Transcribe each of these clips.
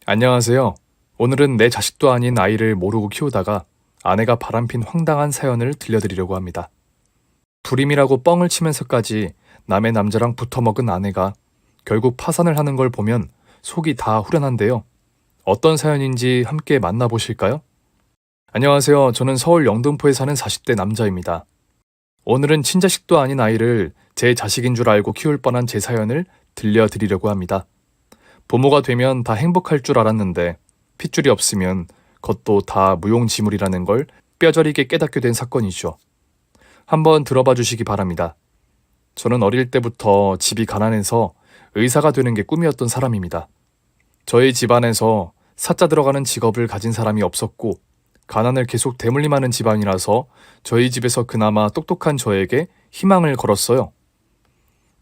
안녕하세요. 오늘은 내 자식도 아닌 아이를 모르고 키우다가 아내가 바람핀 황당한 사연을 들려드리려고 합니다. 불임이라고 뻥을 치면서까지 남의 남자랑 붙어먹은 아내가 결국 파산을 하는 걸 보면 속이 다 후련한데요. 어떤 사연인지 함께 만나보실까요? 안녕하세요. 저는 서울 영등포에 사는 40대 남자입니다. 오늘은 친자식도 아닌 아이를 제 자식인 줄 알고 키울 뻔한 제 사연을 들려드리려고 합니다. 부모가 되면 다 행복할 줄 알았는데 핏줄이 없으면 그것도 다 무용지물이라는 걸 뼈저리게 깨닫게 된 사건이죠. 한번 들어봐 주시기 바랍니다. 저는 어릴 때부터 집이 가난해서 의사가 되는 게 꿈이었던 사람입니다. 저희 집안에서 사자 들어가는 직업을 가진 사람이 없었고 가난을 계속 대물림하는 집안이라서 저희 집에서 그나마 똑똑한 저에게 희망을 걸었어요.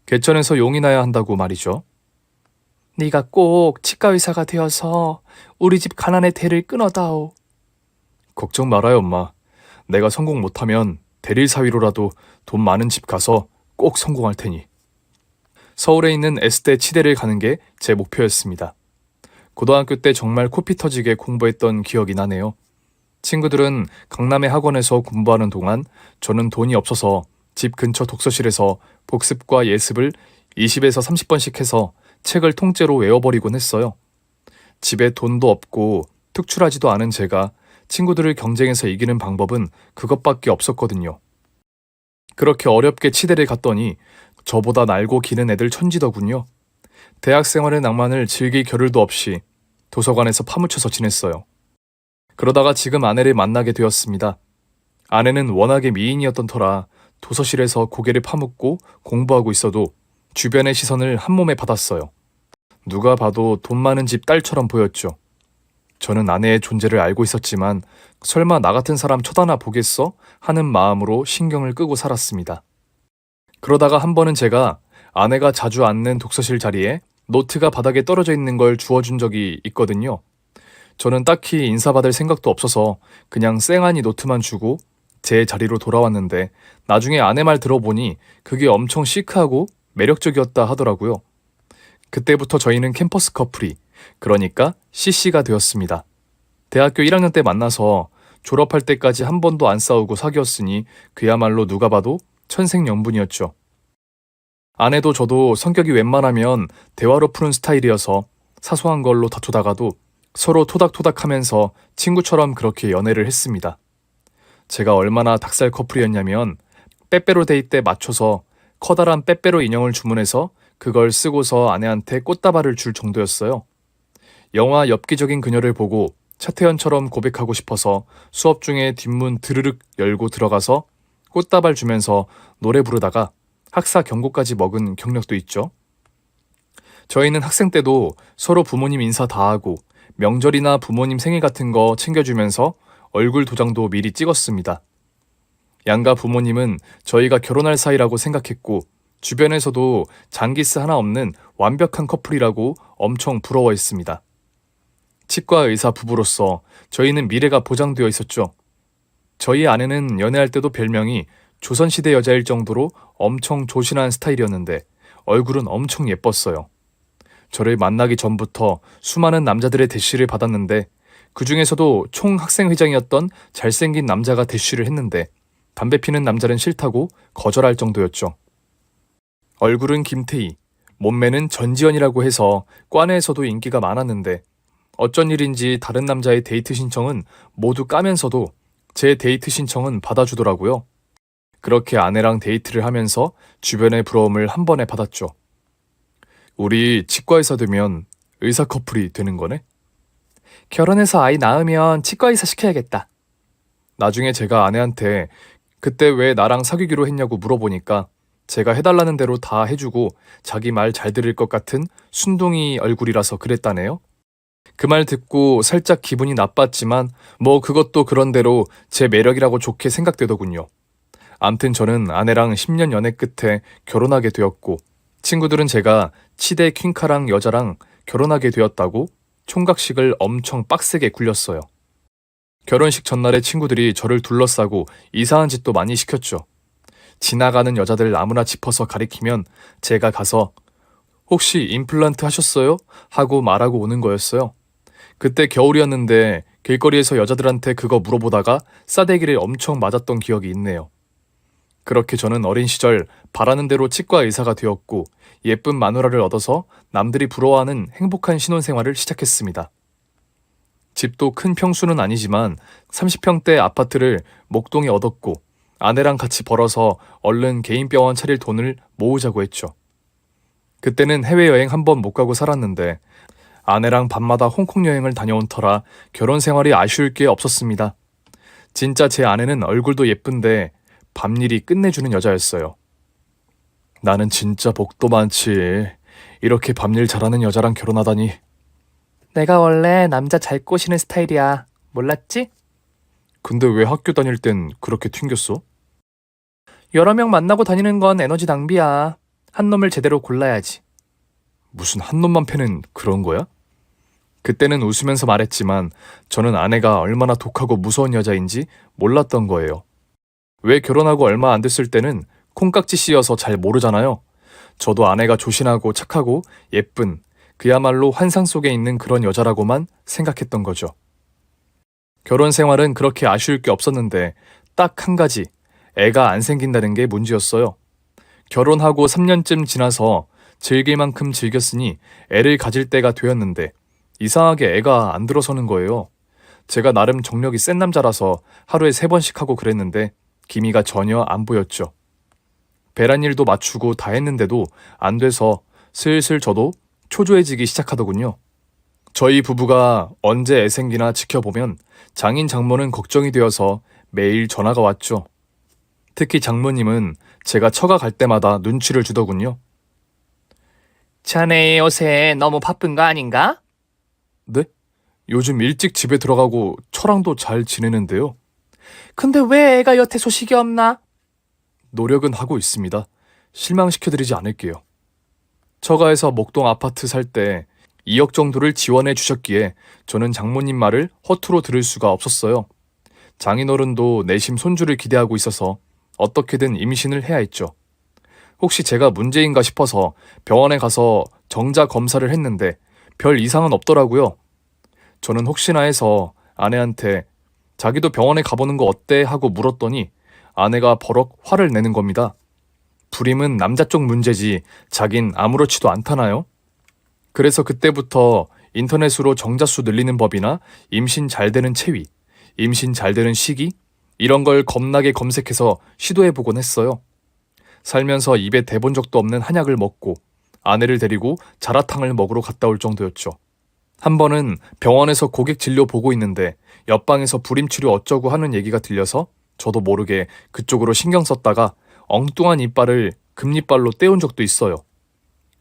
개천에서 용이 나야 한다고 말이죠. 네가 꼭 치과 의사가 되어서 우리 집 가난의 대를 끊어다오. 걱정 말아요, 엄마. 내가 성공 못하면 대릴 사위로라도 돈 많은 집 가서 꼭 성공할 테니. 서울에 있는 S대 치대를 가는 게 제 목표였습니다. 고등학교 때 정말 코피 터지게 공부했던 기억이 나네요. 친구들은 강남의 학원에서 공부하는 동안 저는 돈이 없어서 집 근처 독서실에서 복습과 예습을 20에서 30번씩 해서 책을 통째로 외워버리곤 했어요. 집에 돈도 없고 특출하지도 않은 제가 친구들을 경쟁해서 이기는 방법은 그것밖에 없었거든요. 그렇게 어렵게 치대를 갔더니 저보다 날고 기는 애들 천지더군요. 대학 생활의 낭만을 즐길 겨를도 없이 도서관에서 파묻혀서 지냈어요. 그러다가 지금 아내를 만나게 되었습니다. 아내는 워낙에 미인이었던 터라 도서실에서 고개를 파묻고 공부하고 있어도 주변의 시선을 한몸에 받았어요. 누가 봐도 돈 많은 집 딸처럼 보였죠. 저는 아내의 존재를 알고 있었지만 설마 나 같은 사람 쳐다나 보겠어? 하는 마음으로 신경을 끄고 살았습니다. 그러다가 한 번은 제가 아내가 자주 앉는 독서실 자리에 노트가 바닥에 떨어져 있는 걸 주워준 적이 있거든요. 저는 딱히 인사받을 생각도 없어서 그냥 쌩하니 노트만 주고 제 자리로 돌아왔는데 나중에 아내 말 들어보니 그게 엄청 시크하고 매력적이었다 하더라고요. 그때부터 저희는 캠퍼스 커플이, 그러니까 CC가 되었습니다. 대학교 1학년 때 만나서 졸업할 때까지 한 번도 안 싸우고 사귀었으니 그야말로 누가 봐도 천생연분이었죠. 아내도 저도 성격이 웬만하면 대화로 푸는 스타일이어서 사소한 걸로 다투다가도 서로 토닥토닥하면서 친구처럼 그렇게 연애를 했습니다. 제가 얼마나 닭살 커플이었냐면 빼빼로 데이 때 맞춰서 커다란 빼빼로 인형을 주문해서 그걸 쓰고서 아내한테 꽃다발을 줄 정도였어요. 영화 엽기적인 그녀를 보고 차태현처럼 고백하고 싶어서 수업 중에 뒷문 드르륵 열고 들어가서 꽃다발 주면서 노래 부르다가 학사 경고까지 먹은 경력도 있죠. 저희는 학생 때도 서로 부모님 인사 다 하고 명절이나 부모님 생일 같은 거 챙겨주면서 얼굴 도장도 미리 찍었습니다. 양가 부모님은 저희가 결혼할 사이라고 생각했고 주변에서도 장기스 하나 없는 완벽한 커플이라고 엄청 부러워했습니다. 치과 의사 부부로서 저희는 미래가 보장되어 있었죠. 저희 아내는 연애할 때도 별명이 조선시대 여자일 정도로 엄청 조신한 스타일이었는데 얼굴은 엄청 예뻤어요. 저를 만나기 전부터 수많은 남자들의 대시를 받았는데 그 중에서도 총학생회장이었던 잘생긴 남자가 대시를 했는데 담배 피는 남자는 싫다고 거절할 정도였죠. 얼굴은 김태희, 몸매는 전지현이라고 해서 과내에서도 인기가 많았는데 어쩐 일인지 다른 남자의 데이트 신청은 모두 까면서도 제 데이트 신청은 받아주더라고요. 그렇게 아내랑 데이트를 하면서 주변의 부러움을 한 번에 받았죠. 우리 치과의사 되면 의사 커플이 되는 거네? 결혼해서 아이 낳으면 치과의사 시켜야겠다. 나중에 제가 아내한테 그때 왜 나랑 사귀기로 했냐고 물어보니까 제가 해달라는 대로 다 해주고 자기 말 잘 들을 것 같은 순둥이 얼굴이라서 그랬다네요. 그 말 듣고 살짝 기분이 나빴지만 뭐 그것도 그런대로 제 매력이라고 좋게 생각되더군요. 암튼 저는 아내랑 10년 연애 끝에 결혼하게 되었고 친구들은 제가 치대 퀸카랑 여자랑 결혼하게 되었다고 총각식을 엄청 빡세게 굴렸어요. 결혼식 전날에 친구들이 저를 둘러싸고 이상한 짓도 많이 시켰죠. 지나가는 여자들 아무나 짚어서 가리키면 제가 가서 혹시 임플란트 하셨어요? 하고 말하고 오는 거였어요. 그때 겨울이었는데 길거리에서 여자들한테 그거 물어보다가 싸대기를 엄청 맞았던 기억이 있네요. 그렇게 저는 어린 시절 바라는 대로 치과 의사가 되었고 예쁜 마누라를 얻어서 남들이 부러워하는 행복한 신혼생활을 시작했습니다. 집도 큰 평수는 아니지만 30평대 아파트를 목동에 얻었고 아내랑 같이 벌어서 얼른 개인 병원 차릴 돈을 모으자고 했죠. 그때는 해외여행 한 번 못 가고 살았는데 아내랑 밤마다 홍콩 여행을 다녀온 터라 결혼 생활이 아쉬울 게 없었습니다. 진짜 제 아내는 얼굴도 예쁜데 밤일이 끝내주는 여자였어요. 나는 진짜 복도 많지. 이렇게 밤일 잘하는 여자랑 결혼하다니. 내가 원래 남자 잘 꼬시는 스타일이야. 몰랐지? 근데 왜 학교 다닐 땐 그렇게 튕겼어? 여러 명 만나고 다니는 건 에너지 낭비야. 한 놈을 제대로 골라야지. 무슨 한 놈만 패는 그런 거야? 그때는 웃으면서 말했지만 저는 아내가 얼마나 독하고 무서운 여자인지 몰랐던 거예요. 왜 결혼하고 얼마 안 됐을 때는 콩깍지 씌여서 잘 모르잖아요. 저도 아내가 조신하고 착하고 예쁜 그야말로 환상 속에 있는 그런 여자라고만 생각했던 거죠. 결혼 생활은 그렇게 아쉬울 게 없었는데 딱 한 가지, 애가 안 생긴다는 게 문제였어요. 결혼하고 3년쯤 지나서 즐길 만큼 즐겼으니 애를 가질 때가 되었는데 이상하게 애가 안 들어서는 거예요. 제가 나름 정력이 센 남자라서 하루에 3번씩 하고 그랬는데 기미가 전혀 안 보였죠. 배란일도 맞추고 다 했는데도 안 돼서 슬슬 저도 초조해지기 시작하더군요. 저희 부부가 언제 애 생기나 지켜보면 장인 장모는 걱정이 되어서 매일 전화가 왔죠. 특히 장모님은 제가 처가 갈 때마다 눈치를 주더군요. 자네 요새 너무 바쁜 거 아닌가? 네? 요즘 일찍 집에 들어가고 처랑도 잘 지내는데요. 근데 왜 애가 여태 소식이 없나? 노력은 하고 있습니다. 실망시켜드리지 않을게요. 처가에서 목동 아파트 살 때 2억 정도를 지원해 주셨기에 저는 장모님 말을 허투루 들을 수가 없었어요. 장인어른도 내심 손주를 기대하고 있어서 어떻게든 임신을 해야 했죠. 혹시 제가 문제인가 싶어서 병원에 가서 정자 검사를 했는데 별 이상은 없더라고요. 저는 혹시나 해서 아내한테 자기도 병원에 가보는 거 어때? 하고 물었더니 아내가 버럭 화를 내는 겁니다. 불임은 남자 쪽 문제지 자긴 아무렇지도 않다나요? 그래서 그때부터 인터넷으로 정자수 늘리는 법이나 임신 잘 되는 체위, 임신 잘 되는 시기 이런 걸 겁나게 검색해서 시도해보곤 했어요. 살면서 입에 대본 적도 없는 한약을 먹고 아내를 데리고 자라탕을 먹으러 갔다 올 정도였죠. 한 번은 병원에서 고객 진료 보고 있는데 옆방에서 불임치료 어쩌고 하는 얘기가 들려서 저도 모르게 그쪽으로 신경 썼다가 엉뚱한 이빨을 금리빨로 떼운 적도 있어요.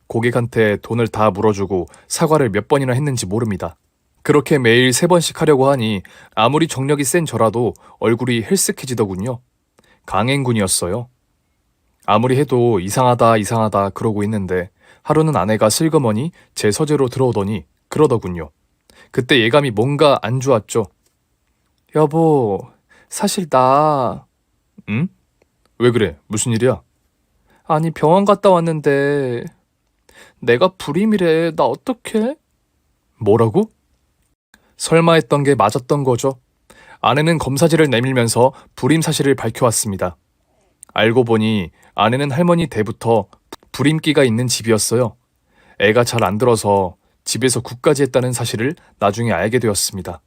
고객한테 돈을 다 물어주고 사과를 몇 번이나 했는지 모릅니다. 그렇게 매일 3번씩 하려고 하니 아무리 정력이 센 저라도 얼굴이 헬쓱해지더군요. 강행군이었어요. 아무리 해도 이상하다 그러고 있는데 하루는 아내가 슬그머니 제 서재로 들어오더니 그러더군요. 그때 예감이 뭔가 안 좋았죠. 여보, 사실 나... 응? 왜 그래? 무슨 일이야? 아니 병원 갔다 왔는데 내가 불임이래. 나 어떡해? 뭐라고? 설마 했던 게 맞았던 거죠. 아내는 검사지를 내밀면서 불임 사실을 밝혀왔습니다. 알고 보니 아내는 할머니 때부터 불임기가 있는 집이었어요. 애가 잘 안 들어서 집에서 굿까지 했다는 사실을 나중에 알게 되었습니다.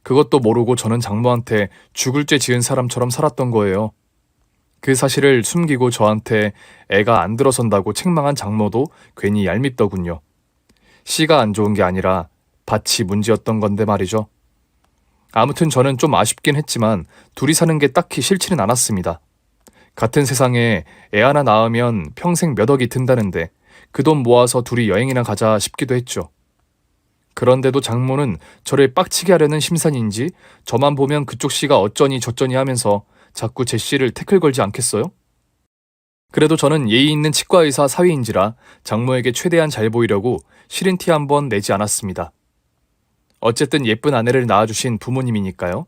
그것도 모르고 저는 장모한테 죽을 죄 지은 사람처럼 살았던 거예요. 그 사실을 숨기고 저한테 애가 안 들어선다고 책망한 장모도 괜히 얄밉더군요. 씨가 안 좋은 게 아니라 밭이 문제였던 건데 말이죠. 아무튼 저는 좀 아쉽긴 했지만 둘이 사는 게 딱히 싫지는 않았습니다. 같은 세상에 애 하나 낳으면 평생 몇 억이 든다는데 그 돈 모아서 둘이 여행이나 가자 싶기도 했죠. 그런데도 장모는 저를 빡치게 하려는 심산인지 저만 보면 그쪽 씨가 어쩌니 저쩌니 하면서 자꾸 제 씨를 태클 걸지 않겠어요? 그래도 저는 예의 있는 치과의사 사위인지라 장모에게 최대한 잘 보이려고 싫은 티 한 번 내지 않았습니다. 어쨌든 예쁜 아내를 낳아주신 부모님이니까요.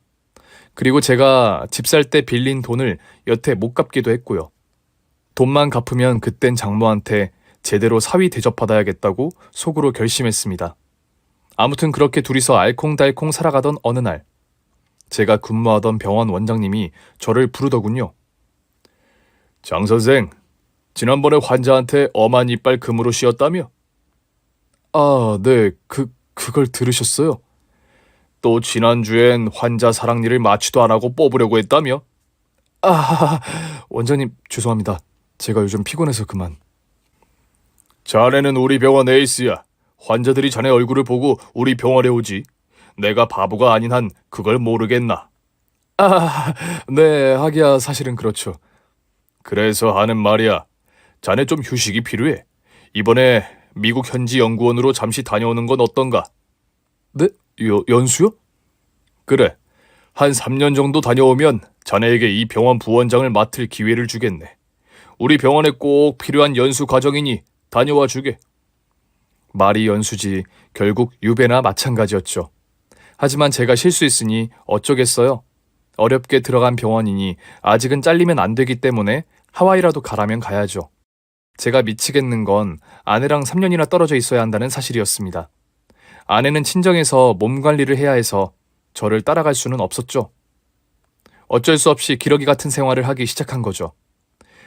그리고 제가 집 살 때 빌린 돈을 여태 못 갚기도 했고요. 돈만 갚으면 그땐 장모한테 제대로 사위 대접받아야겠다고 속으로 결심했습니다. 아무튼 그렇게 둘이서 알콩달콩 살아가던 어느 날, 제가 근무하던 병원 원장님이 저를 부르더군요. 장 선생, 지난번에 환자한테 엄한 이빨 금으로 씌웠다며? 아, 네, 그걸 들으셨어요? 또 지난주엔 환자 사랑니를 마취도 안 하고 뽑으려고 했다며? 아, 원장님 죄송합니다. 제가 요즘 피곤해서 그만. 자네는 우리 병원 에이스야. 환자들이 자네 얼굴을 보고 우리 병원에 오지. 내가 바보가 아닌 한 그걸 모르겠나? 아, 네, 하기야 사실은 그렇죠. 그래서 하는 말이야. 자네 좀 휴식이 필요해. 이번에 미국 현지 연구원으로 잠시 다녀오는 건 어떤가? 네? 연수요? 그래. 한 3년 정도 다녀오면 자네에게 이 병원 부원장을 맡을 기회를 주겠네. 우리 병원에 꼭 필요한 연수 과정이니 다녀와 주게. 말이 연수지 결국 유배나 마찬가지였죠. 하지만 제가 실수했으니 어쩌겠어요. 어렵게 들어간 병원이니 아직은 잘리면 안 되기 때문에 하와이라도 가라면 가야죠. 제가 미치겠는 건 아내랑 3년이나 떨어져 있어야 한다는 사실이었습니다. 아내는 친정에서 몸 관리를 해야 해서 저를 따라갈 수는 없었죠. 어쩔 수 없이 기러기 같은 생활을 하기 시작한 거죠.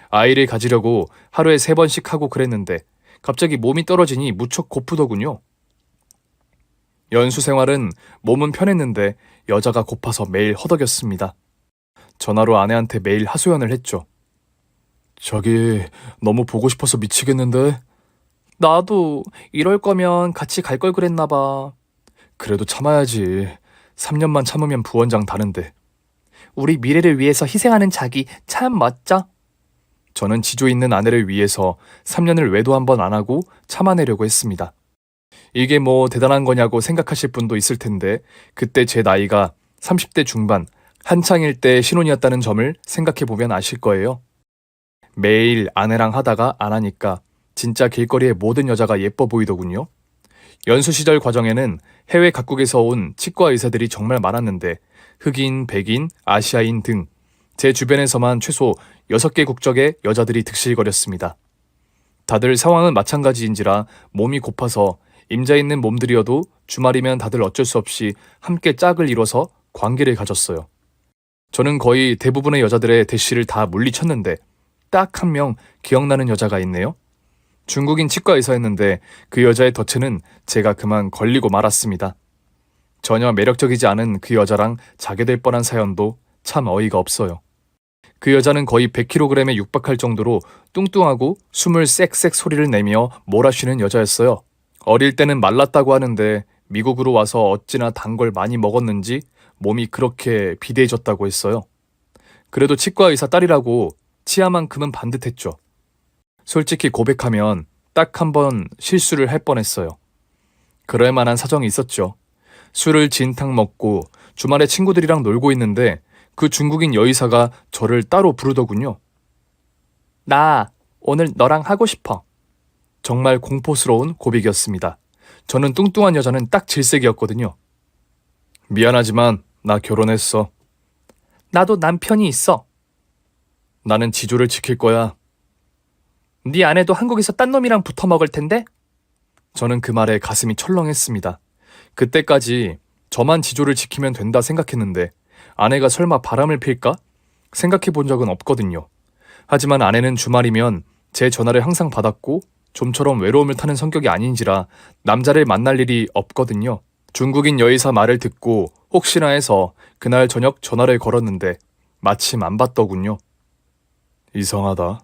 아이를 가지려고 하루에 3번씩 하고 그랬는데 갑자기 몸이 떨어지니 무척 고프더군요. 연수 생활은 몸은 편했는데 여자가 고파서 매일 허덕였습니다. 전화로 아내한테 매일 하소연을 했죠. 자기 너무 보고 싶어서 미치겠는데? 나도 이럴 거면 같이 갈 걸 그랬나 봐. 그래도 참아야지. 3년만 참으면 부원장 다는데. 우리 미래를 위해서 희생하는 자기 참 멋져. 저는 지조 있는 아내를 위해서 3년을 외도 한 번 안 하고 참아내려고 했습니다. 이게 뭐 대단한 거냐고 생각하실 분도 있을 텐데 그때 제 나이가 30대 중반, 한창일 때 신혼이었다는 점을 생각해보면 아실 거예요. 매일 아내랑 하다가 안 하니까 진짜 길거리의 모든 여자가 예뻐 보이더군요. 연수 시절 과정에는 해외 각국에서 온 치과 의사들이 정말 많았는데 흑인, 백인, 아시아인 등 제 주변에서만 최소 6개 국적의 여자들이 득실거렸습니다. 다들 상황은 마찬가지인지라 몸이 고파서 임자 있는 몸들이어도 주말이면 다들 어쩔 수 없이 함께 짝을 이뤄서 관계를 가졌어요. 저는 거의 대부분의 여자들의 대시를 다 물리쳤는데 딱 한 명 기억나는 여자가 있네요. 중국인 치과 의사였는데 그 여자의 덫에는 제가 그만 걸리고 말았습니다. 전혀 매력적이지 않은 그 여자랑 자게 될 뻔한 사연도 참 어이가 없어요. 그 여자는 거의 100kg에 육박할 정도로 뚱뚱하고 숨을 쌕쌕 소리를 내며 몰아쉬는 여자였어요. 어릴 때는 말랐다고 하는데 미국으로 와서 어찌나 단 걸 많이 먹었는지 몸이 그렇게 비대해졌다고 했어요. 그래도 치과 의사 딸이라고 치아만큼은 반듯했죠. 솔직히 고백하면 딱 한 번 실수를 할 뻔했어요. 그럴 만한 사정이 있었죠. 술을 진탕 먹고 주말에 친구들이랑 놀고 있는데 그 중국인 여의사가 저를 따로 부르더군요. 나 오늘 너랑 하고 싶어. 정말 공포스러운 고백이었습니다. 저는 뚱뚱한 여자는 딱 질색이었거든요. 미안하지만 나 결혼했어. 나도 남편이 있어. 나는 지조를 지킬 거야. 네 아내도 한국에서 딴 놈이랑 붙어 먹을 텐데? 저는 그 말에 가슴이 철렁했습니다. 그때까지 저만 지조를 지키면 된다 생각했는데 아내가 설마 바람을 필까? 생각해 본 적은 없거든요. 하지만 아내는 주말이면 제 전화를 항상 받았고 좀처럼 외로움을 타는 성격이 아닌지라 남자를 만날 일이 없거든요. 중국인 여의사 말을 듣고 혹시나 해서 그날 저녁 전화를 걸었는데 마침 안 받더군요. 이상하다.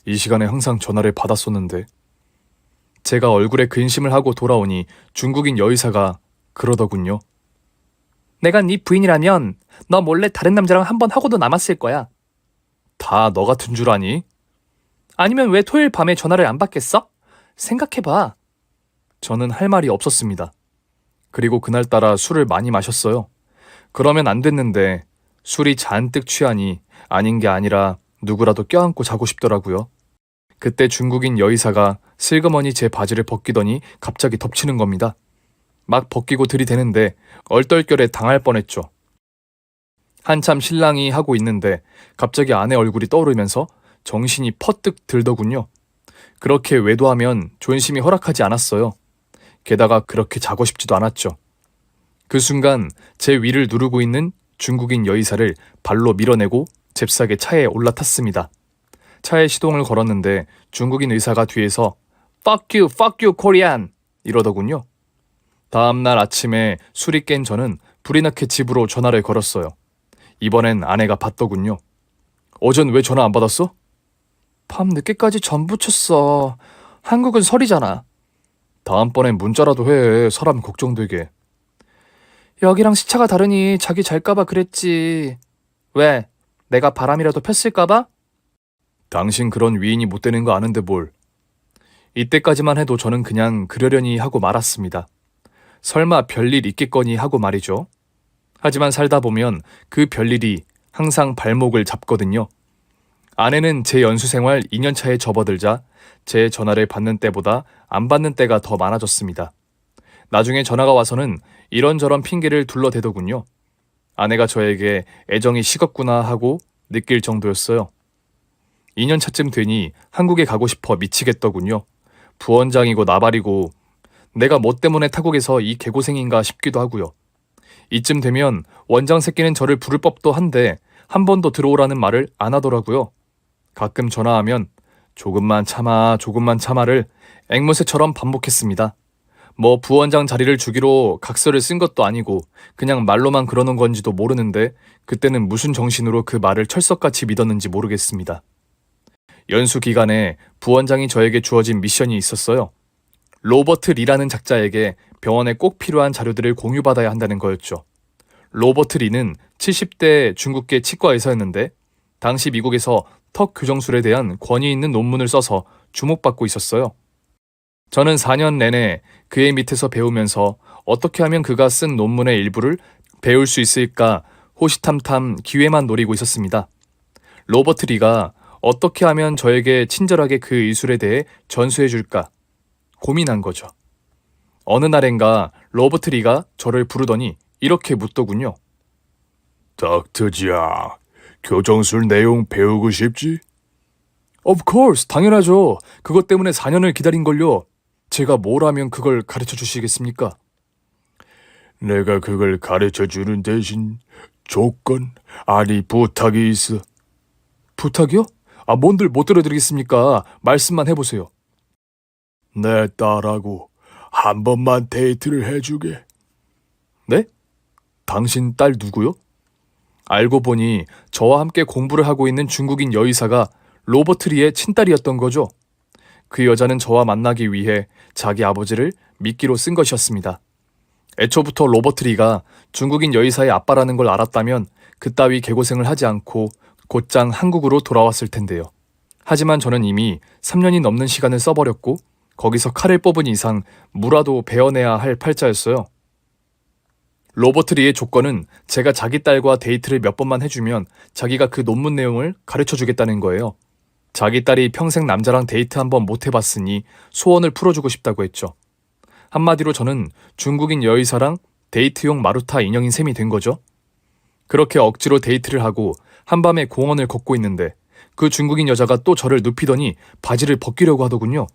이 시간에 항상 전화를 받았었는데. 제가 얼굴에 근심을 하고 돌아오니 중국인 여의사가 그러더군요. 내가 네 부인이라면 너 몰래 다른 남자랑 한 번 하고도 남았을 거야. 다 너 같은 줄 아니? 아니면 왜 토요일 밤에 전화를 안 받겠어? 생각해봐. 저는 할 말이 없었습니다. 그리고 그날따라 술을 많이 마셨어요. 그러면 안 됐는데 술이 잔뜩 취하니 아닌 게 아니라 누구라도 껴안고 자고 싶더라고요. 그때 중국인 여의사가 슬그머니 제 바지를 벗기더니 갑자기 덮치는 겁니다. 막 벗기고 들이대는데 얼떨결에 당할 뻔했죠. 한참 신랑이 하고 있는데 갑자기 아내 얼굴이 떠오르면서 정신이 퍼뜩 들더군요. 그렇게 외도하면 존심이 허락하지 않았어요. 게다가 그렇게 자고 싶지도 않았죠. 그 순간 제 위를 누르고 있는 중국인 여의사를 발로 밀어내고 잽싸게 차에 올라탔습니다. 차에 시동을 걸었는데 중국인 의사가 뒤에서 Fuck you, Korean! 이러더군요. 다음날 아침에 술이 깬 저는 불이 나게 집으로 전화를 걸었어요. 이번엔 아내가 받더군요. 어젠 왜 전화 안 받았어? 밤 늦게까지 전 부쳤어. 한국은 설이잖아. 다음번엔 문자라도 해. 사람 걱정되게. 여기랑 시차가 다르니 자기 잘까봐 그랬지. 왜? 내가 바람이라도 폈을까봐? 당신 그런 위인이 못 되는 거 아는데 뭘. 이때까지만 해도 저는 그냥 그러려니 하고 말았습니다. 설마 별일 있겠거니 하고 말이죠. 하지만 살다 보면 그 별일이 항상 발목을 잡거든요. 아내는 제 연수 생활 2년차에 접어들자 제 전화를 받는 때보다 안 받는 때가 더 많아졌습니다. 나중에 전화가 와서는 이런저런 핑계를 둘러대더군요. 아내가 저에게 애정이 식었구나 하고 느낄 정도였어요. 2년차쯤 되니 한국에 가고 싶어 미치겠더군요. 부원장이고 나발이고 내가 뭐 때문에 타국에서 이 개고생인가 싶기도 하고요. 이쯤 되면 원장 새끼는 저를 부를 법도 한데 한 번 더 들어오라는 말을 안 하더라고요. 가끔 전화하면 조금만 참아를 앵무새처럼 반복했습니다. 뭐 부원장 자리를 주기로 각서를 쓴 것도 아니고 그냥 말로만 그러는 건지도 모르는데 그때는 무슨 정신으로 그 말을 철석같이 믿었는지 모르겠습니다. 연수 기간에 부원장이 저에게 주어진 미션이 있었어요. 로버트 리라는 작자에게 병원에 꼭 필요한 자료들을 공유받아야 한다는 거였죠. 로버트 리는 70대 중국계 치과 의사였는데 당시 미국에서 턱 교정술에 대한 권위 있는 논문을 써서 주목받고 있었어요. 저는 4년 내내 그의 밑에서 배우면서 어떻게 하면 그가 쓴 논문의 일부를 배울 수 있을까 호시탐탐 기회만 노리고 있었습니다. 로버트 리가 어떻게 하면 저에게 친절하게 그 의술에 대해 전수해 줄까 고민한 거죠. 어느 날엔가 로버트 리가 저를 부르더니 이렇게 묻더군요. 닥터 장, 교정술 내용 배우고 싶지? Of course, 당연하죠. 그것 때문에 4년을 기다린걸요. 제가 뭘 하면 그걸 가르쳐 주시겠습니까? 내가 그걸 가르쳐 주는 대신 조건, 아니 부탁이 있어. 부탁이요? 뭔들 못 들어드리겠습니까? 말씀만 해보세요. 내 딸하고 한 번만 데이트를 해주게. 네? 당신 딸 누구요? 알고 보니 저와 함께 공부를 하고 있는 중국인 여의사가 로버트 리의 친딸이었던 거죠. 그 여자는 저와 만나기 위해 자기 아버지를 미끼로 쓴 것이었습니다. 애초부터 로버트 리가 중국인 여의사의 아빠라는 걸 알았다면 그따위 개고생을 하지 않고 곧장 한국으로 돌아왔을 텐데요. 하지만 저는 이미 3년이 넘는 시간을 써버렸고 거기서 칼을 뽑은 이상 무라도 베어내야 할 팔자였어요. 로버트 리의 조건은 제가 자기 딸과 데이트를 몇 번만 해주면 자기가 그 논문 내용을 가르쳐주겠다는 거예요. 자기 딸이 평생 남자랑 데이트 한 번 못 해봤으니 소원을 풀어주고 싶다고 했죠. 한마디로 저는 중국인 여의사랑 데이트용 마루타 인형인 셈이 된 거죠. 그렇게 억지로 데이트를 하고 한밤에 공원을 걷고 있는데 그 중국인 여자가 또 저를 눕히더니 바지를 벗기려고 하더군요.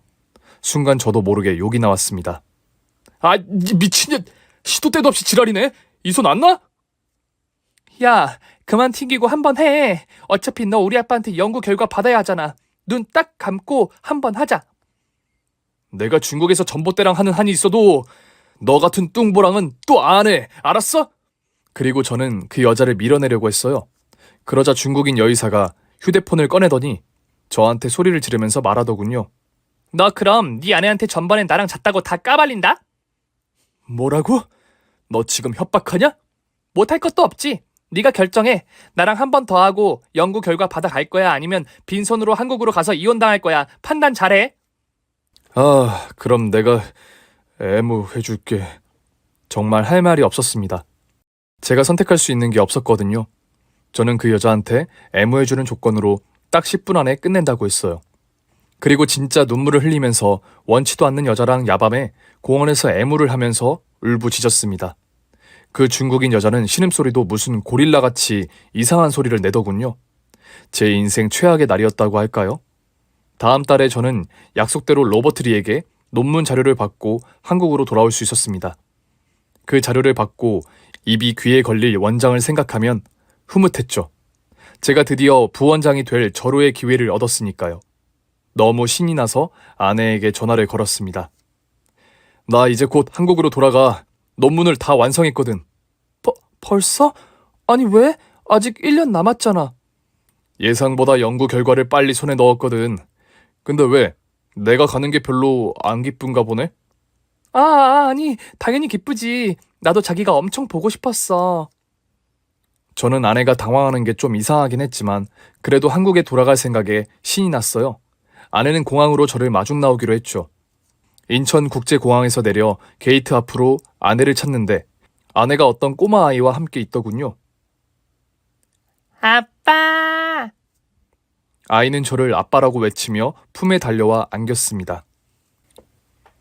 순간 저도 모르게 욕이 나왔습니다. 미친년! 시도 때도 없이 지랄이네? 이 손 안 나? 야, 그만 튕기고 한번 해. 어차피 너 우리 아빠한테 연구 결과 받아야 하잖아. 눈 딱 감고 한번 하자. 내가 중국에서 전봇대랑 하는 한이 있어도 너 같은 뚱보랑은 또 안 해. 알았어? 그리고 저는 그 여자를 밀어내려고 했어요. 그러자 중국인 여의사가 휴대폰을 꺼내더니 저한테 소리를 지르면서 말하더군요. 너 그럼 네 아내한테 전번에 나랑 잤다고 다 까발린다? 뭐라고? 너 지금 협박하냐? 못할 것도 없지. 네가 결정해. 나랑 한 번 더 하고 연구 결과 받아갈 거야? 아니면 빈손으로 한국으로 가서 이혼당할 거야? 판단 잘해. 그럼 내가 애무해줄게. 정말 할 말이 없었습니다. 제가 선택할 수 있는 게 없었거든요. 저는 그 여자한테 애무해주는 조건으로 딱 10분 안에 끝낸다고 했어요. 그리고 진짜 눈물을 흘리면서 원치도 않는 여자랑 야밤에 공원에서 애무를 하면서 울부짖었습니다. 그 중국인 여자는 신음소리도 무슨 고릴라같이 이상한 소리를 내더군요. 제 인생 최악의 날이었다고 할까요? 다음 달에 저는 약속대로 로버트 리에게 논문 자료를 받고 한국으로 돌아올 수 있었습니다. 그 자료를 받고 입이 귀에 걸릴 원장을 생각하면 흐뭇했죠. 제가 드디어 부원장이 될 절호의 기회를 얻었으니까요. 너무 신이 나서 아내에게 전화를 걸었습니다. 나 이제 곧 한국으로 돌아가. 논문을 다 완성했거든. 벌써? 아니 왜? 아직 1년 남았잖아. 예상보다 연구 결과를 빨리 손에 넣었거든. 근데 왜? 내가 가는 게 별로 안 기쁜가 보네? 아니, 당연히 기쁘지. 나도 자기가 엄청 보고 싶었어. 저는 아내가 당황하는 게 좀 이상하긴 했지만 그래도 한국에 돌아갈 생각에 신이 났어요. 아내는 공항으로 저를 마중 나오기로 했죠. 인천국제공항에서 내려 게이트 앞으로 아내를 찾는데 아내가 어떤 꼬마 아이와 함께 있더군요. 아빠! 아이는 저를 아빠라고 외치며 품에 달려와 안겼습니다.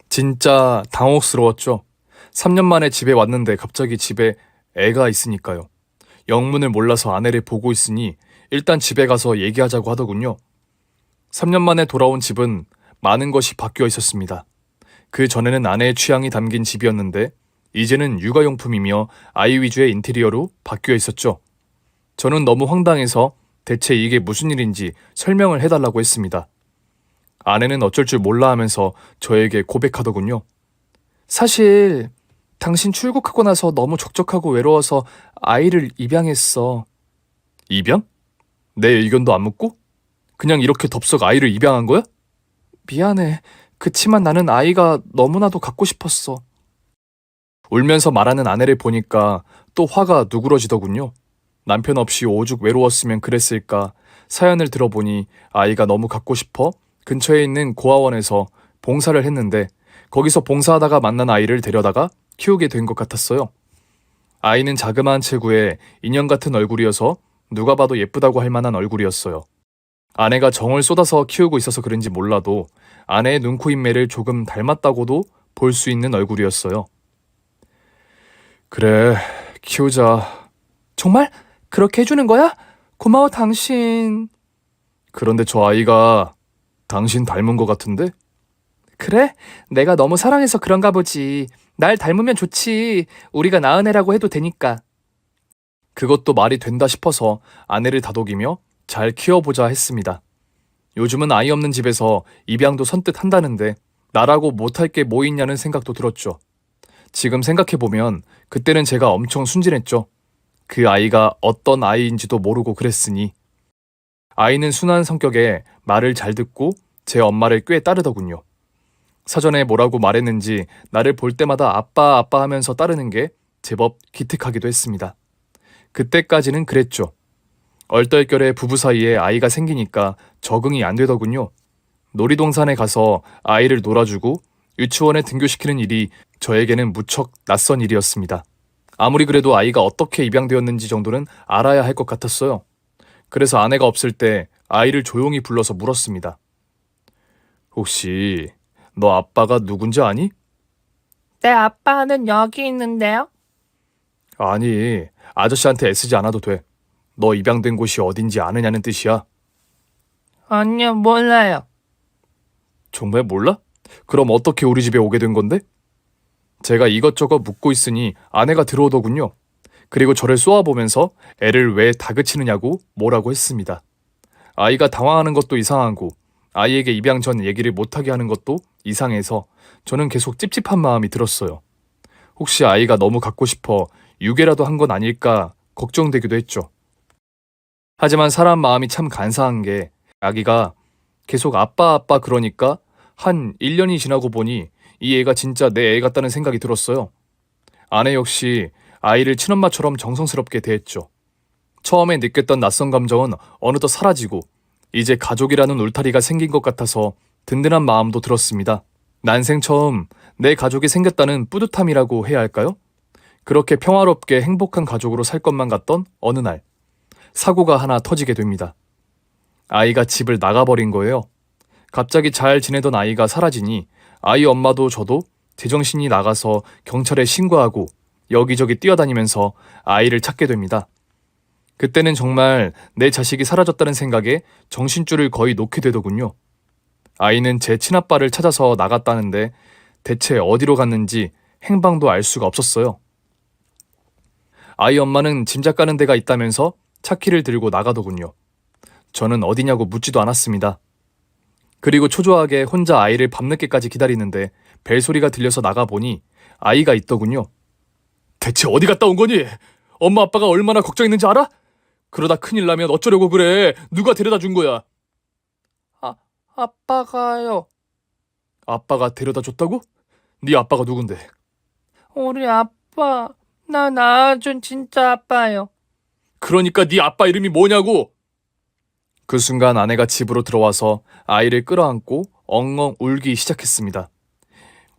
진짜 당혹스러웠죠. 3년 만에 집에 왔는데 갑자기 집에 애가 있으니까요. 영문을 몰라서 아내를 보고 있으니 일단 집에 가서 얘기하자고 하더군요. 3년 만에 돌아온 집은 많은 것이 바뀌어 있었습니다. 그 전에는 아내의 취향이 담긴 집이었는데 이제는 육아용품이며 아이 위주의 인테리어로 바뀌어 있었죠. 저는 너무 황당해서 대체 이게 무슨 일인지 설명을 해달라고 했습니다. 아내는 어쩔 줄 몰라 하면서 저에게 고백하더군요. 사실 당신 출국하고 나서 너무 적적하고 외로워서 아이를 입양했어. 입양? 내 의견도 안 묻고? 그냥 이렇게 덥석 아이를 입양한 거야? 미안해. 그치만 나는 아이가 너무나도 갖고 싶었어. 울면서 말하는 아내를 보니까 또 화가 누그러지더군요. 남편 없이 오죽 외로웠으면 그랬을까. 사연을 들어보니 아이가 너무 갖고 싶어 근처에 있는 고아원에서 봉사를 했는데 거기서 봉사하다가 만난 아이를 데려다가 키우게 된 것 같았어요. 아이는 자그마한 체구에 인형 같은 얼굴이어서 누가 봐도 예쁘다고 할 만한 얼굴이었어요. 아내가 정을 쏟아서 키우고 있어서 그런지 몰라도 아내의 눈, 코, 입매를 조금 닮았다고도 볼 수 있는 얼굴이었어요. 그래, 키우자. 정말? 그렇게 해주는 거야? 고마워, 당신. 그런데 저 아이가 당신 닮은 것 같은데? 그래? 내가 너무 사랑해서 그런가 보지. 날 닮으면 좋지. 우리가 낳은 애라고 해도 되니까. 그것도 말이 된다 싶어서 아내를 다독이며 잘 키워보자 했습니다. 요즘은 아이 없는 집에서 입양도 선뜻 한다는데 나라고 못할 게 뭐 있냐는 생각도 들었죠. 지금 생각해보면 그때는 제가 엄청 순진했죠. 그 아이가 어떤 아이인지도 모르고 그랬으니. 아이는 순한 성격에 말을 잘 듣고 제 엄마를 꽤 따르더군요. 사전에 뭐라고 말했는지 나를 볼 때마다 아빠 아빠 하면서 따르는 게 제법 기특하기도 했습니다. 그때까지는 그랬죠. 얼떨결에 부부 사이에 아이가 생기니까 적응이 안 되더군요. 놀이동산에 가서 아이를 놀아주고 유치원에 등교시키는 일이 저에게는 무척 낯선 일이었습니다. 아무리 그래도 아이가 어떻게 입양되었는지 정도는 알아야 할 것 같았어요. 그래서 아내가 없을 때 아이를 조용히 불러서 물었습니다. 혹시 너 아빠가 누군지 아니? 내 아빠는 여기 있는데요. 아니, 아저씨한테 애쓰지 않아도 돼. 너 입양된 곳이 어딘지 아느냐는 뜻이야. 아니요, 몰라요. 정말 몰라? 그럼 어떻게 우리 집에 오게 된 건데? 제가 이것저것 묻고 있으니 아내가 들어오더군요. 그리고 저를 쏘아보면서 애를 왜 다그치느냐고 뭐라고 했습니다. 아이가 당황하는 것도 이상하고 아이에게 입양 전 얘기를 못하게 하는 것도 이상해서 저는 계속 찝찝한 마음이 들었어요. 혹시 아이가 너무 갖고 싶어 유괴라도 한 건 아닐까 걱정되기도 했죠. 하지만 사람 마음이 참 간사한 게 아기가 계속 아빠 아빠 그러니까 한 1년이 지나고 보니 이 애가 진짜 내 애 같다는 생각이 들었어요. 아내 역시 아이를 친엄마처럼 정성스럽게 대했죠. 처음에 느꼈던 낯선 감정은 어느덧 사라지고 이제 가족이라는 울타리가 생긴 것 같아서 든든한 마음도 들었습니다. 난생 처음 내 가족이 생겼다는 뿌듯함이라고 해야 할까요? 그렇게 평화롭게 행복한 가족으로 살 것만 같던 어느 날 사고가 하나 터지게 됩니다. 아이가 집을 나가버린 거예요. 갑자기 잘 지내던 아이가 사라지니 아이 엄마도 저도 제정신이 나가서 경찰에 신고하고 여기저기 뛰어다니면서 아이를 찾게 됩니다. 그때는 정말 내 자식이 사라졌다는 생각에 정신줄을 거의 놓게 되더군요. 아이는 제 친아빠를 찾아서 나갔다는데 대체 어디로 갔는지 행방도 알 수가 없었어요. 아이 엄마는 짐작 가는 데가 있다면서 차키를 들고 나가더군요. 저는 어디냐고 묻지도 않았습니다. 그리고 초조하게 혼자 아이를 밤늦게까지 기다리는데 벨소리가 들려서 나가보니 아이가 있더군요. 대체 어디 갔다 온 거니? 엄마 아빠가 얼마나 걱정했는지 알아? 그러다 큰일 나면 어쩌려고 그래? 누가 데려다 준 거야? 아빠가요. 아빠가 데려다 줬다고? 네 아빠가 누군데? 우리 아빠, 나 낳아준 진짜 아빠요. 그러니까 네 아빠 이름이 뭐냐고! 그 순간 아내가 집으로 들어와서 아이를 끌어안고 엉엉 울기 시작했습니다.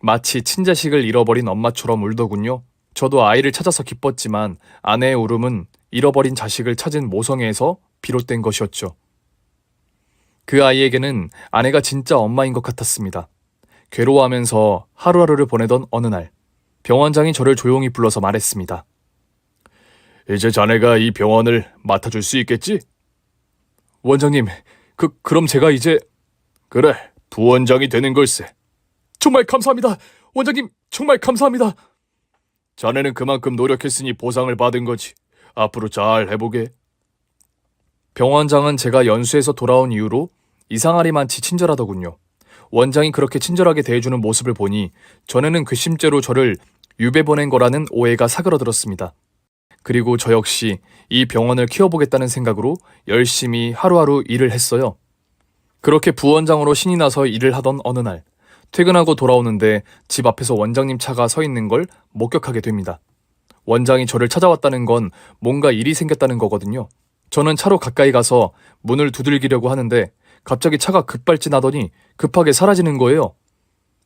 마치 친자식을 잃어버린 엄마처럼 울더군요. 저도 아이를 찾아서 기뻤지만 아내의 울음은 잃어버린 자식을 찾은 모성애에서 비롯된 것이었죠. 그 아이에게는 아내가 진짜 엄마인 것 같았습니다. 괴로워하면서 하루하루를 보내던 어느 날, 병원장이 저를 조용히 불러서 말했습니다. 이제 자네가 이 병원을 맡아줄 수 있겠지? 원장님, 그럼 제가 이제... 그래, 부원장이 되는 걸세. 정말 감사합니다. 원장님, 정말 감사합니다. 자네는 그만큼 노력했으니 보상을 받은 거지. 앞으로 잘 해보게. 병원장은 제가 연수에서 돌아온 이후로 이상하리만치 친절하더군요. 원장이 그렇게 친절하게 대해주는 모습을 보니 전에는 괘씸죄로 저를 유배 보낸 거라는 오해가 사그러들었습니다. 그리고 저 역시 이 병원을 키워보겠다는 생각으로 열심히 하루하루 일을 했어요. 그렇게 부원장으로 신이 나서 일을 하던 어느 날, 퇴근하고 돌아오는데 집 앞에서 원장님 차가 서 있는 걸 목격하게 됩니다. 원장이 저를 찾아왔다는 건 뭔가 일이 생겼다는 거거든요. 저는 차로 가까이 가서 문을 두들기려고 하는데 갑자기 차가 급발진하더니 급하게 사라지는 거예요.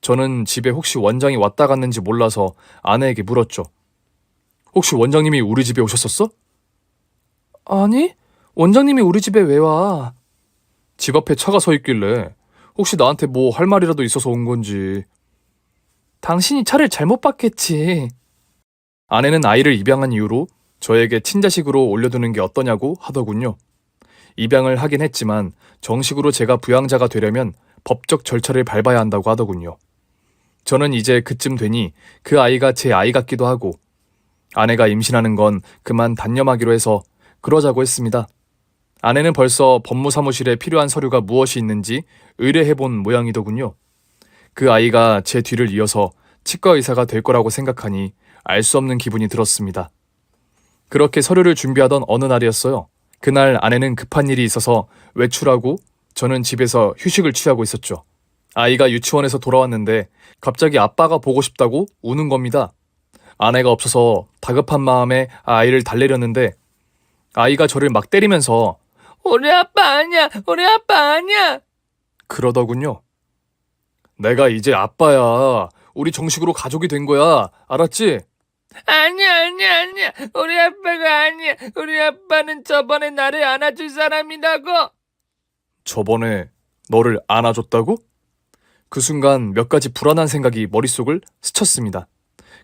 저는 집에 혹시 원장이 왔다 갔는지 몰라서 아내에게 물었죠. 혹시 원장님이 우리 집에 오셨었어? 아니, 원장님이 우리 집에 왜 와? 집 앞에 차가 서 있길래 혹시 나한테 뭐 할 말이라도 있어서 온 건지. 당신이 차를 잘못 봤겠지. 아내는 아이를 입양한 이후로 저에게 친자식으로 올려두는 게 어떠냐고 하더군요. 입양을 하긴 했지만 정식으로 제가 부양자가 되려면 법적 절차를 밟아야 한다고 하더군요. 저는 이제 그쯤 되니 그 아이가 제 아이 같기도 하고 아내가 임신하는 건 그만 단념하기로 해서 그러자고 했습니다. 아내는 벌써 법무사무실에 필요한 서류가 무엇이 있는지 의뢰해본 모양이더군요. 그 아이가 제 뒤를 이어서 치과 의사가 될 거라고 생각하니 알 수 없는 기분이 들었습니다. 그렇게 서류를 준비하던 어느 날이었어요. 그날 아내는 급한 일이 있어서 외출하고 저는 집에서 휴식을 취하고 있었죠. 아이가 유치원에서 돌아왔는데 갑자기 아빠가 보고 싶다고 우는 겁니다. 아내가 없어서 다급한 마음에 아이를 달래려는데 아이가 저를 막 때리면서 우리 아빠 아니야, 우리 아빠 아니야. 그러더군요. 내가 이제 아빠야. 우리 정식으로 가족이 된 거야. 알았지? 아니야. 우리 아빠가 아니야. 우리 아빠는 저번에 나를 안아줄 사람이라고. 저번에 너를 안아줬다고? 그 순간 몇 가지 불안한 생각이 머릿속을 스쳤습니다.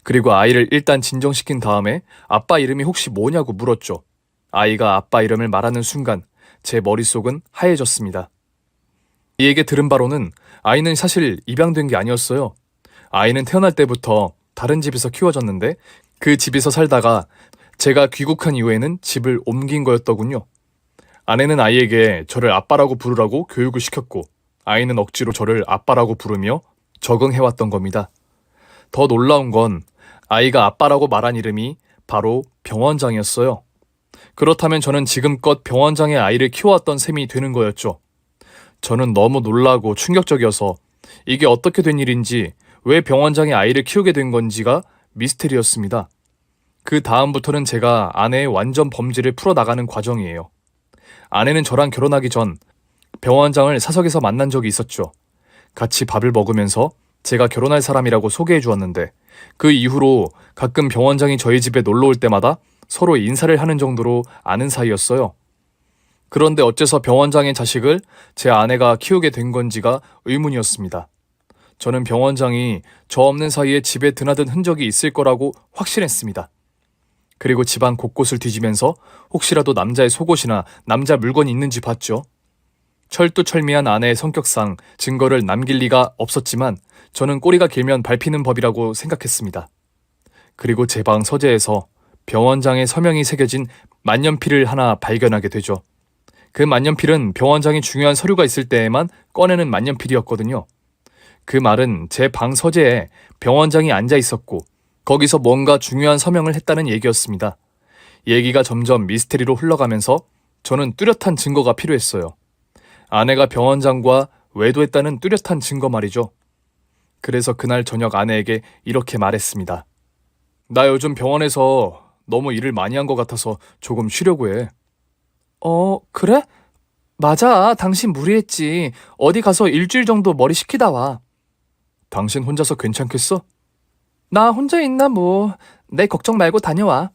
그리고 아이를 일단 진정시킨 다음에 아빠 이름이 혹시 뭐냐고 물었죠. 아이가 아빠 이름을 말하는 순간 제 머릿속은 하얘졌습니다. 이에게 들은 바로는 아이는 사실 입양된 게 아니었어요. 아이는 태어날 때부터 다른 집에서 키워졌는데 그 집에서 살다가 제가 귀국한 이후에는 집을 옮긴 거였더군요. 아내는 아이에게 저를 아빠라고 부르라고 교육을 시켰고 아이는 억지로 저를 아빠라고 부르며 적응해왔던 겁니다. 더 놀라운 건 아이가 아빠라고 말한 이름이 바로 병원장이었어요. 그렇다면 저는 지금껏 병원장의 아이를 키워왔던 셈이 되는 거였죠. 저는 너무 놀라고 충격적이어서 이게 어떻게 된 일인지 왜 병원장의 아이를 키우게 된 건지가 미스테리였습니다. 그 다음부터는 제가 아내의 완전 범죄를 풀어나가는 과정이에요. 아내는 저랑 결혼하기 전 병원장을 사석에서 만난 적이 있었죠. 같이 밥을 먹으면서 제가 결혼할 사람이라고 소개해 주었는데 그 이후로 가끔 병원장이 저희 집에 놀러 올 때마다 서로 인사를 하는 정도로 아는 사이였어요. 그런데 어째서 병원장의 자식을 제 아내가 키우게 된 건지가 의문이었습니다. 저는 병원장이 저 없는 사이에 집에 드나든 흔적이 있을 거라고 확신했습니다. 그리고 집안 곳곳을 뒤지면서 혹시라도 남자의 속옷이나 남자 물건이 있는지 봤죠. 철두철미한 아내의 성격상 증거를 남길 리가 없었지만 저는 꼬리가 길면 밟히는 법이라고 생각했습니다. 그리고 제 방 서재에서 병원장의 서명이 새겨진 만년필을 하나 발견하게 되죠. 그 만년필은 병원장이 중요한 서류가 있을 때에만 꺼내는 만년필이었거든요. 그 말은 제 방 서재에 병원장이 앉아 있었고 거기서 뭔가 중요한 서명을 했다는 얘기였습니다. 얘기가 점점 미스테리로 흘러가면서 저는 뚜렷한 증거가 필요했어요. 아내가 병원장과 외도했다는 뚜렷한 증거 말이죠. 그래서 그날 저녁 아내에게 이렇게 말했습니다. 나 요즘 병원에서 너무 일을 많이 한 것 같아서 조금 쉬려고 해. 그래? 맞아. 당신 무리했지. 어디 가서 일주일 정도 머리 식히다 와. 당신 혼자서 괜찮겠어? 나 혼자 있나 뭐. 내 걱정 말고 다녀와.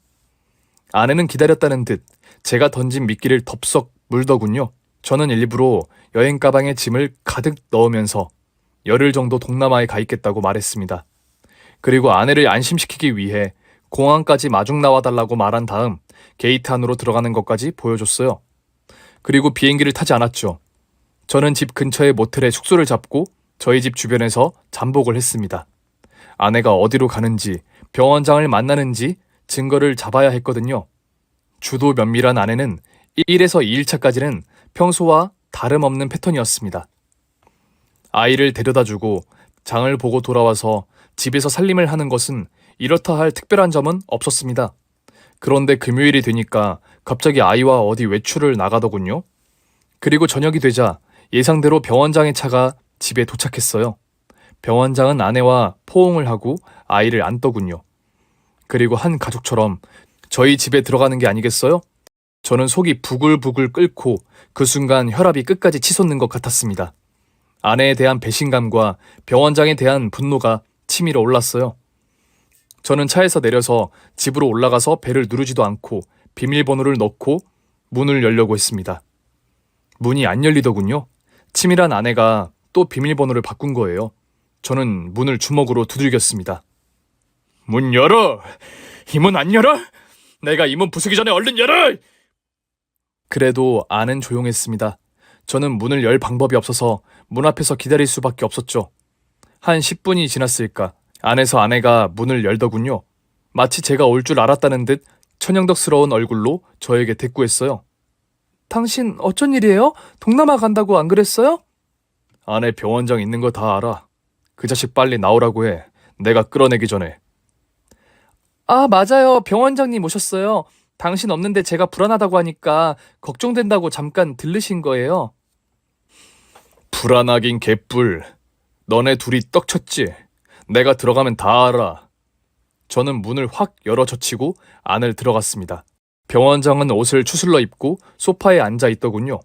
아내는 기다렸다는 듯 제가 던진 미끼를 덥석 물더군요. 저는 일부러 여행 가방에 짐을 가득 넣으면서 열흘 정도 동남아에 가 있겠다고 말했습니다. 그리고 아내를 안심시키기 위해 공항까지 마중 나와달라고 말한 다음 게이트 안으로 들어가는 것까지 보여줬어요. 그리고 비행기를 타지 않았죠. 저는 집 근처의 모텔에 숙소를 잡고 저희 집 주변에서 잠복을 했습니다. 아내가 어디로 가는지, 병원장을 만나는지 증거를 잡아야 했거든요. 주도 면밀한 아내는 1에서 2일차까지는 평소와 다름없는 패턴이었습니다. 아이를 데려다주고 장을 보고 돌아와서 집에서 살림을 하는 것은 이렇다 할 특별한 점은 없었습니다. 그런데 금요일이 되니까 갑자기 아이와 어디 외출을 나가더군요. 그리고 저녁이 되자 예상대로 병원장의 차가 집에 도착했어요. 병원장은 아내와 포옹을 하고 아이를 안더군요. 그리고 한 가족처럼 저희 집에 들어가는 게 아니겠어요? 저는 속이 부글부글 끓고 그 순간 혈압이 끝까지 치솟는 것 같았습니다. 아내에 대한 배신감과 병원장에 대한 분노가 치밀어 올랐어요. 저는 차에서 내려서 집으로 올라가서 벨을 누르지도 않고 비밀번호를 넣고 문을 열려고 했습니다. 문이 안 열리더군요. 치밀한 아내가 또 비밀번호를 바꾼 거예요. 저는 문을 주먹으로 두들겼습니다. 문 열어! 이 문 안 열어? 내가 이 문 부수기 전에 얼른 열어! 그래도 안은 조용했습니다. 저는 문을 열 방법이 없어서 문 앞에서 기다릴 수밖에 없었죠. 한 10분이 지났을까 안에서 아내가 문을 열더군요. 마치 제가 올 줄 알았다는 듯 천연덕스러운 얼굴로 저에게 대꾸했어요. 당신 어쩐 일이에요? 동남아 간다고 안 그랬어요? 아내 병원장 있는 거 다 알아. 그 자식 빨리 나오라고 해. 내가 끌어내기 전에. 아, 맞아요. 병원장님 오셨어요. 당신 없는데 제가 불안하다고 하니까 걱정된다고 잠깐 들르신 거예요. 불안하긴 개뿔. 너네 둘이 떡쳤지? 내가 들어가면 다 알아. 저는 문을 확 열어젖히고 안을 들어갔습니다. 병원장은 옷을 추슬러 입고 소파에 앉아 있더군요.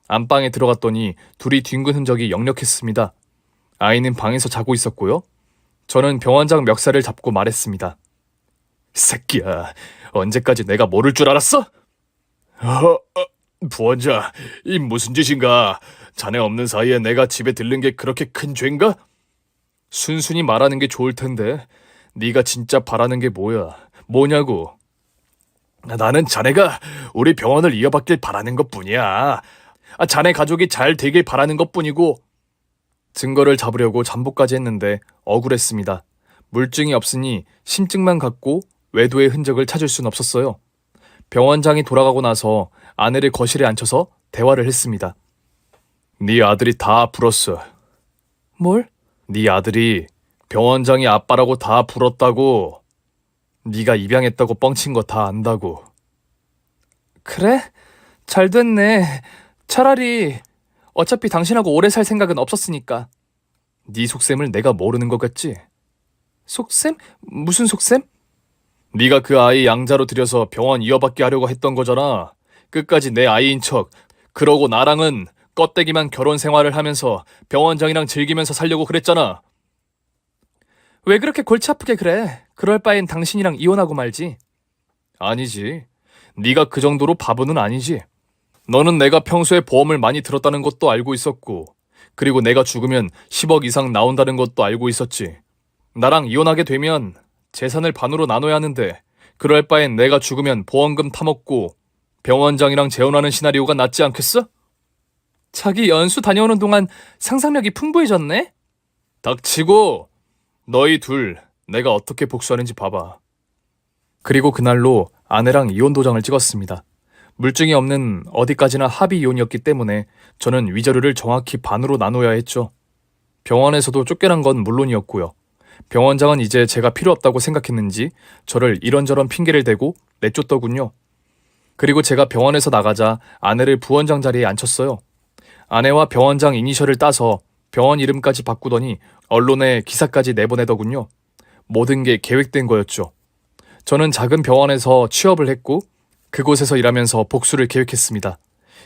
안방에 들어갔더니 둘이 뒹군 흔적이 역력했습니다. 아이는 방에서 자고 있었고요. 저는 병원장 멱살을 잡고 말했습니다. 새끼야, 언제까지 내가 모를 줄 알았어? 부원장, 이 무슨 짓인가? 자네 없는 사이에 내가 집에 들른 게 그렇게 큰 죄인가? 순순히 말하는 게 좋을 텐데 네가 진짜 바라는 게 뭐냐고. 나는 자네가 우리 병원을 이어받길 바라는 것뿐이야. 자네 가족이 잘 되길 바라는 것뿐이고. 증거를 잡으려고 잠복까지 했는데 억울했습니다. 물증이 없으니 심증만 갖고 외도의 흔적을 찾을 순 없었어요. 병원장이 돌아가고 나서 아내를 거실에 앉혀서 대화를 했습니다. 네 아들이 다 불었어. 뭘? 네 아들이 병원장이 아빠라고 다 불었다고. 네가 입양했다고 뻥친 거 다 안다고. 그래? 잘 됐네. 차라리 어차피 당신하고 오래 살 생각은 없었으니까. 네 속셈을 내가 모르는 것 같지? 속셈? 무슨 속셈? 네가 그 아이 양자로 들여서 병원 이어받게 하려고 했던 거잖아. 끝까지 내 아이인 척. 그러고 나랑은 껍데기만 결혼 생활을 하면서 병원장이랑 즐기면서 살려고 그랬잖아. 왜 그렇게 골치 아프게 그래? 그럴 바엔 당신이랑 이혼하고 말지. 아니지. 네가 그 정도로 바보는 아니지. 너는 내가 평소에 보험을 많이 들었다는 것도 알고 있었고, 그리고 내가 죽으면 10억 이상 나온다는 것도 알고 있었지. 나랑 이혼하게 되면 재산을 반으로 나눠야 하는데 그럴 바엔 내가 죽으면 보험금 타먹고 병원장이랑 재혼하는 시나리오가 낫지 않겠어? 자기 연수 다녀오는 동안 상상력이 풍부해졌네? 닥치고 너희 둘 내가 어떻게 복수하는지 봐봐. 그리고 그날로 아내랑 이혼 도장을 찍었습니다. 물증이 없는 어디까지나 합의 이혼이었기 때문에 저는 위자료를 정확히 반으로 나눠야 했죠. 병원에서도 쫓겨난 건 물론이었고요. 병원장은 이제 제가 필요 없다고 생각했는지 저를 이런저런 핑계를 대고 내쫓더군요. 그리고 제가 병원에서 나가자 아내를 부원장 자리에 앉혔어요. 아내와 병원장 이니셜을 따서 병원 이름까지 바꾸더니 언론에 기사까지 내보내더군요. 모든 게 계획된 거였죠. 저는 작은 병원에서 취업을 했고 그곳에서 일하면서 복수를 계획했습니다.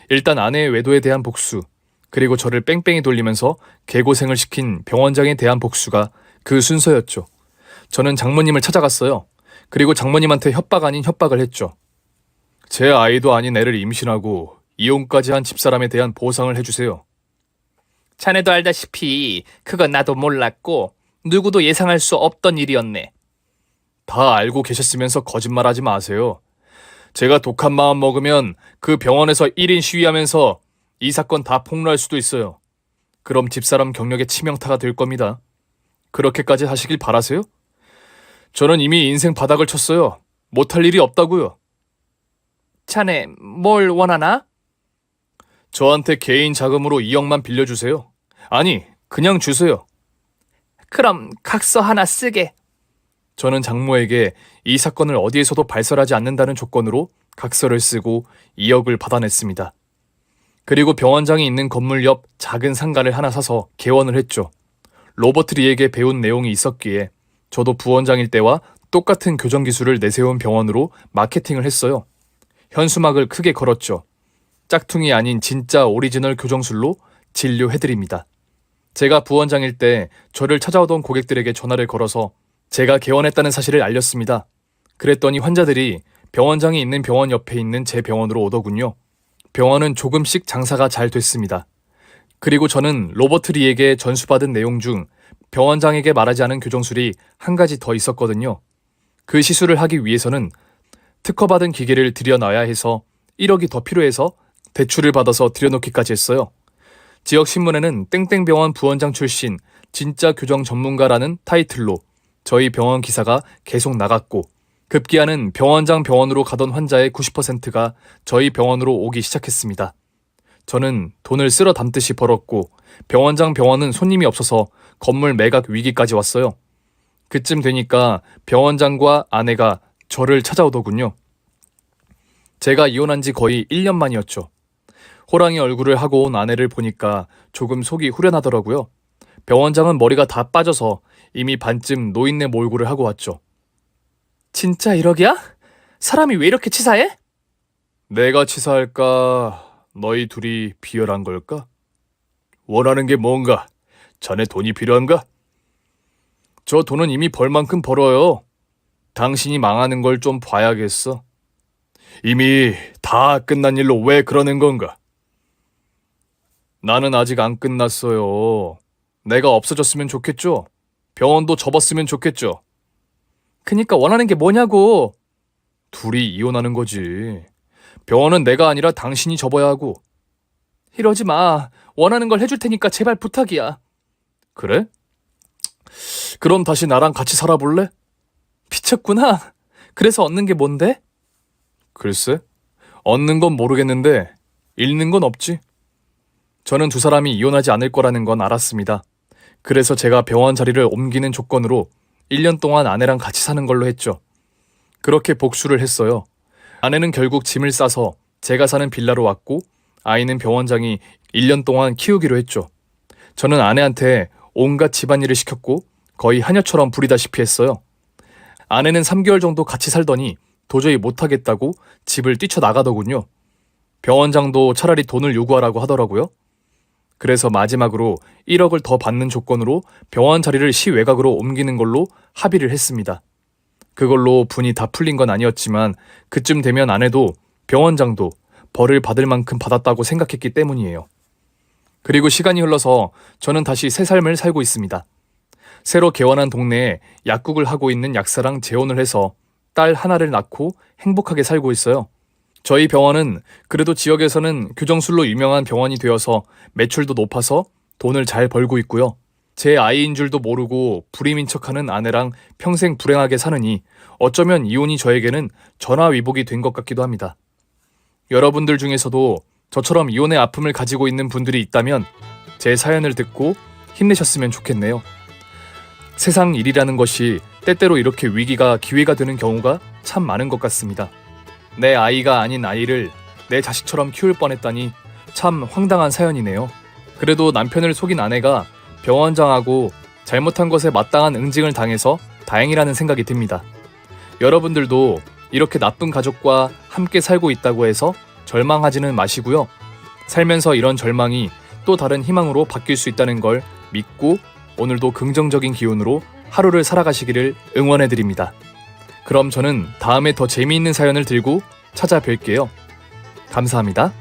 일단 아내의 외도에 대한 복수, 그리고 저를 뺑뺑이 돌리면서 개고생을 시킨 병원장에 대한 복수가 그 순서였죠. 저는 장모님을 찾아갔어요. 그리고 장모님한테 협박 아닌 협박을 했죠. 제 아이도 아닌 애를 임신하고 이혼까지 한 집사람에 대한 보상을 해주세요. 자네도 알다시피 그건 나도 몰랐고 누구도 예상할 수 없던 일이었네. 다 알고 계셨으면서 거짓말하지 마세요. 제가 독한 마음 먹으면 그 병원에서 1인 시위하면서 이 사건 다 폭로할 수도 있어요. 그럼 집사람 경력에 치명타가 될 겁니다. 그렇게까지 하시길 바라세요? 저는 이미 인생 바닥을 쳤어요. 못할 일이 없다고요. 자네 뭘 원하나? 저한테 개인 자금으로 2억만 빌려주세요. 아니, 그냥 주세요. 그럼 각서 하나 쓰게. 저는 장모에게 이 사건을 어디에서도 발설하지 않는다는 조건으로 각서를 쓰고 2억을 받아냈습니다. 그리고 병원장이 있는 건물 옆 작은 상가를 하나 사서 개원을 했죠. 로버트 리에게 배운 내용이 있었기에 저도 부원장일 때와 똑같은 교정 기술을 내세운 병원으로 마케팅을 했어요. 현수막을 크게 걸었죠. 짝퉁이 아닌 진짜 오리지널 교정술로 진료해드립니다. 제가 부원장일 때 저를 찾아오던 고객들에게 전화를 걸어서 제가 개원했다는 사실을 알렸습니다. 그랬더니 환자들이 병원장이 있는 병원 옆에 있는 제 병원으로 오더군요. 병원은 조금씩 장사가 잘 됐습니다. 그리고 저는 로버트 리에게 전수받은 내용 중 병원장에게 말하지 않은 교정술이 한 가지 더 있었거든요. 그 시술을 하기 위해서는 특허받은 기계를 들여놔야 해서 1억이 더 필요해서 대출을 받아서 들여놓기까지 했어요. 지역 신문에는 땡땡병원 부원장 출신 진짜 교정 전문가라는 타이틀로 저희 병원 기사가 계속 나갔고 급기야는 병원장 병원으로 가던 환자의 90%가 저희 병원으로 오기 시작했습니다. 저는 돈을 쓸어 담듯이 벌었고 병원장 병원은 손님이 없어서 건물 매각 위기까지 왔어요. 그쯤 되니까 병원장과 아내가 저를 찾아오더군요. 제가 이혼한 지 거의 1년 만이었죠. 호랑이 얼굴을 하고 온 아내를 보니까 조금 속이 후련하더라고요. 병원장은 머리가 다 빠져서 이미 반쯤 노인네 몰골을 하고 왔죠. 진짜 1억이야? 사람이 왜 이렇게 치사해? 내가 치사할까? 너희 둘이 비열한 걸까? 원하는 게 뭔가? 자네 돈이 필요한가? 저 돈은 이미 벌 만큼 벌어요. 당신이 망하는 걸 좀 봐야겠어. 이미 다 끝난 일로 왜 그러는 건가? 나는 아직 안 끝났어요. 내가 없어졌으면 좋겠죠? 병원도 접었으면 좋겠죠? 그니까 원하는 게 뭐냐고. 둘이 이혼하는 거지. 병원은 내가 아니라 당신이 접어야 하고. 이러지 마. 원하는 걸 해줄 테니까 제발 부탁이야. 그래? 그럼 다시 나랑 같이 살아볼래? 미쳤구나. 그래서 얻는 게 뭔데? 글쎄, 얻는 건 모르겠는데 잃는 건 없지. 저는 두 사람이 이혼하지 않을 거라는 건 알았습니다. 그래서 제가 병원 자리를 옮기는 조건으로 1년 동안 아내랑 같이 사는 걸로 했죠. 그렇게 복수를 했어요. 아내는 결국 짐을 싸서 제가 사는 빌라로 왔고 아이는 병원장이 1년 동안 키우기로 했죠. 저는 아내한테 온갖 집안일을 시켰고 거의 하녀처럼 부리다시피 했어요. 아내는 3개월 정도 같이 살더니 도저히 못하겠다고 집을 뛰쳐나가더군요. 병원장도 차라리 돈을 요구하라고 하더라고요. 그래서 마지막으로 1억을 더 받는 조건으로 병원 자리를 시외곽으로 옮기는 걸로 합의를 했습니다. 그걸로 분이 다 풀린 건 아니었지만 그쯤 되면 아내도 병원장도 벌을 받을 만큼 받았다고 생각했기 때문이에요. 그리고 시간이 흘러서 저는 다시 새 삶을 살고 있습니다. 새로 개원한 동네에 약국을 하고 있는 약사랑 재혼을 해서 딸 하나를 낳고 행복하게 살고 있어요. 저희 병원은 그래도 지역에서는 교정술로 유명한 병원이 되어서 매출도 높아서 돈을 잘 벌고 있고요. 제 아이인 줄도 모르고 불임인 척하는 아내랑 평생 불행하게 사느니 어쩌면 이혼이 저에게는 전화위복이 된 것 같기도 합니다. 여러분들 중에서도 저처럼 이혼의 아픔을 가지고 있는 분들이 있다면 제 사연을 듣고 힘내셨으면 좋겠네요. 세상 일이라는 것이 때때로 이렇게 위기가 기회가 되는 경우가 참 많은 것 같습니다. 내 아이가 아닌 아이를 내 자식처럼 키울 뻔했다니 참 황당한 사연이네요. 그래도 남편을 속인 아내가 병원장하고 잘못한 것에 마땅한 응징을 당해서 다행이라는 생각이 듭니다. 여러분들도 이렇게 나쁜 가족과 함께 살고 있다고 해서 절망하지는 마시고요. 살면서 이런 절망이 또 다른 희망으로 바뀔 수 있다는 걸 믿고 오늘도 긍정적인 기운으로 하루를 살아가시기를 응원해드립니다. 그럼 저는 다음에 더 재미있는 사연을 들고 찾아뵐게요. 감사합니다.